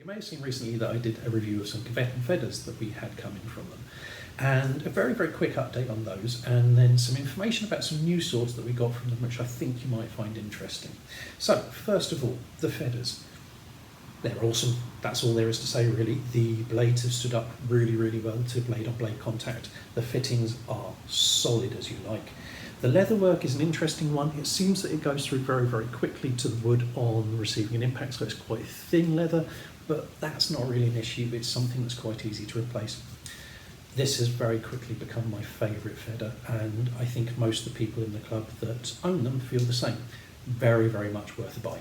You may have seen recently that I did a review of some Kvetun feathers that we had coming from them, and a very, very quick update on those, and then some information about some new swords that we got from them, which I think you might find interesting. So, first of all, the feathers. They're awesome. That's all there is to say, really. The blades have stood up really, really well to blade-on-blade contact. The fittings are solid as you like. The leatherwork is an interesting one. It seems that it goes through very, very quickly to the wood on receiving an impact, so it's quite thin leather, but that's not really an issue. It's something that's quite easy to replace. This has very quickly become my favourite feather, and I think most of the people in the club that own them feel the same. Very, very much worth a buy.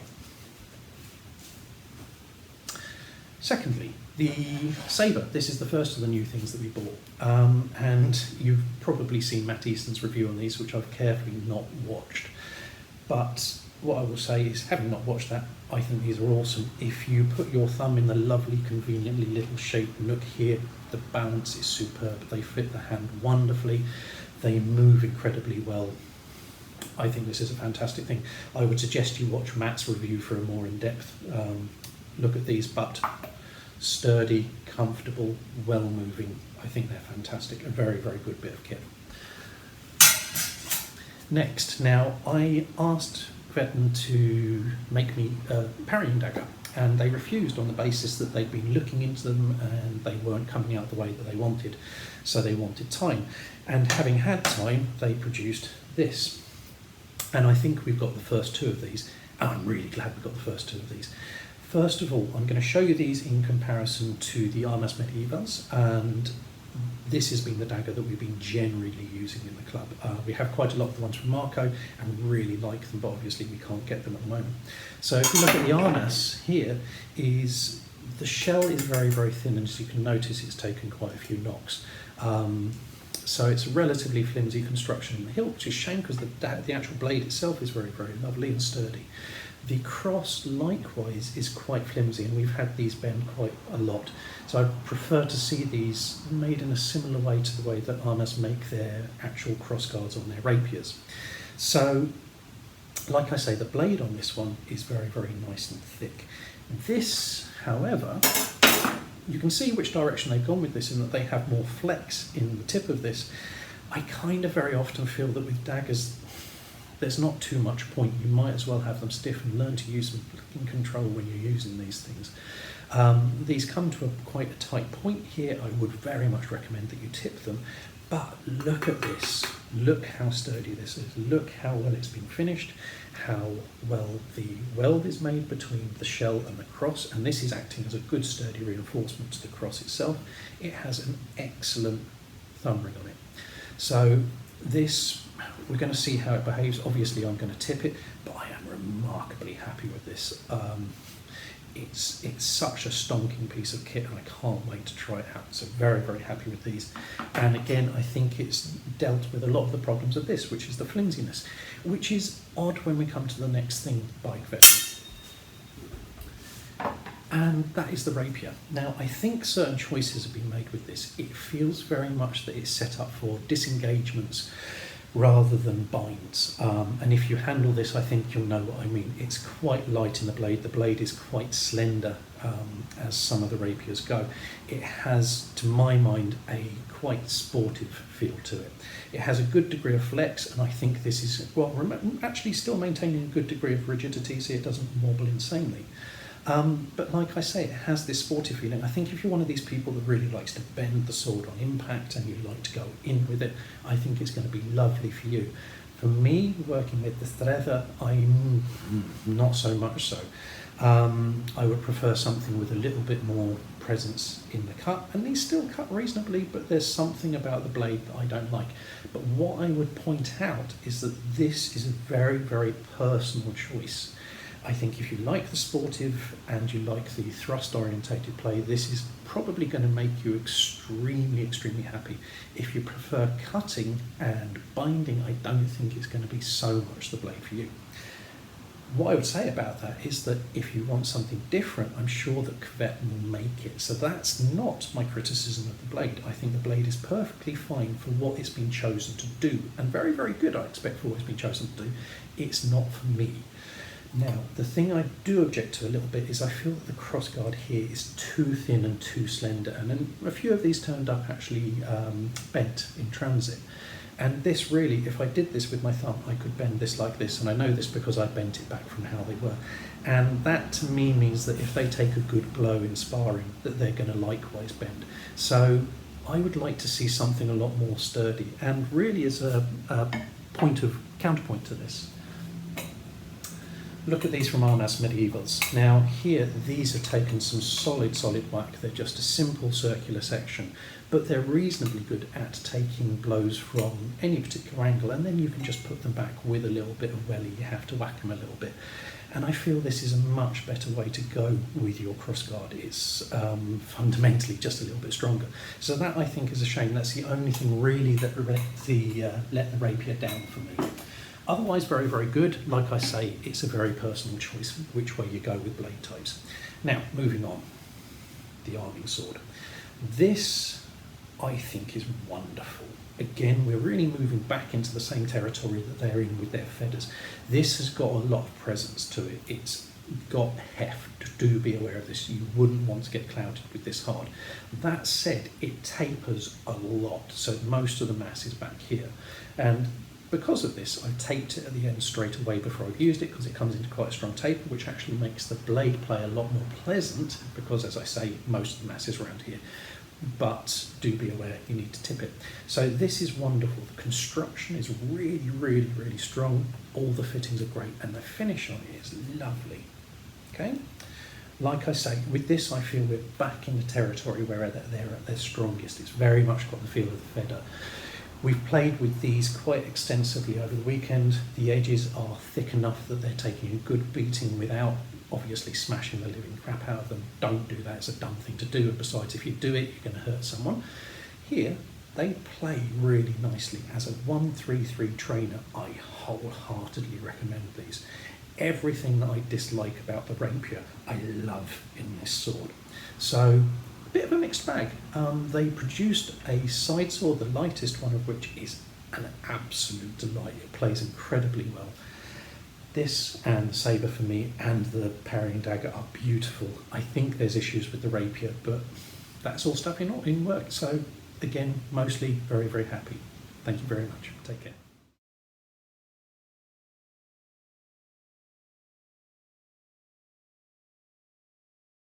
Secondly, the Saber. This is the first of the new things that we bought, and you've probably seen Matt Easton's review on these, which I've carefully not watched. But what I will say is, having not watched that, I think these are awesome. If you put your thumb in the lovely, conveniently little shaped nook here, the balance is superb. They fit the hand wonderfully. They move incredibly well. I think this is a fantastic thing. I would suggest you watch Matt's review for a more in-depth look at these, but sturdy, comfortable, well-moving. I think they're fantastic. A very, very good bit of kit. Next, now I asked Kvetun to make me a parrying dagger, and they refused on the basis that they'd been looking into them and they weren't coming out the way that they wanted. So they wanted time. And having had time, they produced this. And I think we've got the first two of these. And I'm really glad we've got the first two of these. First of all, I'm going to show you these in comparison to the Armas Medievals, and this has been the dagger that we've been generally using in the club. We have quite a lot of the ones from Marco and really like them, but obviously we can't get them at the moment. So if you look at the Armas here, the shell is very, very thin, and as you can notice, it's taken quite a few knocks. So it's a relatively flimsy construction in the hilt, which is a shame because the actual blade itself is very, very lovely and sturdy. The cross, likewise, is quite flimsy, and we've had these bend quite a lot. So I prefer to see these made in a similar way to the way that Armas make their actual cross guards on their rapiers. So, like I say, the blade on this one is very, very nice and thick. This, however, you can see which direction they've gone with this in that they have more flex in the tip of this. I kind of very often feel that with daggers, there's not too much point. You might as well have them stiff and learn to use them in control when you're using these things. These come to quite a tight point here. I would very much recommend that you tip them, but look at this. Look how sturdy this is. Look how well it's been finished, how well the weld is made between the shell and the cross, and this is acting as a good sturdy reinforcement to the cross itself. It has an excellent thumb ring on it. So this, we're going to see how it behaves. Obviously I'm going to tip it, but I am remarkably happy with this. It's such a stonking piece of kit, and I can't wait to try it out. So very, very happy with these. And again, I think it's dealt with a lot of the problems of this, which is the flimsiness, which is odd when we come to the next thing by Kvetun. And that is the Rapier. Now, I think certain choices have been made with this. It feels very much that it's set up for disengagements rather than binds. And if you handle this, I think you'll know what I mean. It's quite light in the blade. The blade is quite slender, as some of the rapiers go. It has, to my mind, a quite sportive feel to it. It has a good degree of flex, and I think this is, well, actually still maintaining a good degree of rigidity, so it doesn't wobble insanely. But like I say, it has this sporty feeling. I think if you're one of these people that really likes to bend the sword on impact and you like to go in with it, I think it's going to be lovely for you. For me, working with the Strega, I'm not so much so. I would prefer something with a little bit more presence in the cut, and these still cut reasonably, but there's something about the blade that I don't like. But what I would point out is that this is a very, very personal choice. I think if you like the sportive and you like the thrust-orientated play, this is probably going to make you extremely, extremely happy. If you prefer cutting and binding, I don't think it's going to be so much the blade for you. What I would say about that is that if you want something different, I'm sure that Kvetun will make it. So that's not my criticism of the blade. I think the blade is perfectly fine for what it's been chosen to do, and very, very good, I expect, for what it's been chosen to do. It's not for me. Now, the thing I do object to a little bit is I feel that the crossguard here is too thin and too slender, and then a few of these turned up actually bent in transit. And this really, if I did this with my thumb, I could bend this like this, and I know this because I bent it back from how they were. And that to me means that if they take a good blow in sparring, that they're going to likewise bend. So I would like to see something a lot more sturdy, and really as a counterpoint to this. Look at these from Arnas Medievals. Now here, these have taken some solid whack. They're just a simple circular section, but they're reasonably good at taking blows from any particular angle, and then you can just put them back with a little bit of welly. You have to whack them a little bit. And I feel this is a much better way to go with your crossguard. It's fundamentally just a little bit stronger. So that I think is a shame. That's the only thing really that let the rapier down for me. Otherwise, very good. Like I say, it's a very personal choice which way you go with blade types. Now, moving on, the arming sword. This, I think, is wonderful. Again, we're really moving back into the same territory that they're in with their feathers. This has got a lot of presence to it. It's got heft. Do be aware of this. You wouldn't want to get clouded with this hard. That said, it tapers a lot, so most of the mass is back here. And because of this, I taped it at the end straight away before I've used it, because it comes into quite a strong taper, which actually makes the blade play a lot more pleasant, because as I say, most of the mass is around here. But do be aware, you need to tip it. So this is wonderful. The construction is really strong. All the fittings are great, and the finish on it is lovely. Okay? Like I say, with this I feel we're back in the territory where they're at their strongest. It's very much got the feel of the feather. We've played with these quite extensively over the weekend. The edges are thick enough that they're taking a good beating without obviously smashing the living crap out of them. Don't do that, it's a dumb thing to do, and besides, if you do it, you're going to hurt someone. Here, they play really nicely. As a 1-3-3 trainer, I wholeheartedly recommend these. Everything that I dislike about the rapier, I love in this sword. So, a bit of a mixed bag. They produced a side sword, the lightest one of which is an absolute delight. It plays incredibly well. This and the Saber for me and the Parrying dagger are beautiful. I think there's issues with the rapier, but that's all stuff in work. So again, mostly very happy. Thank you very much. Take care.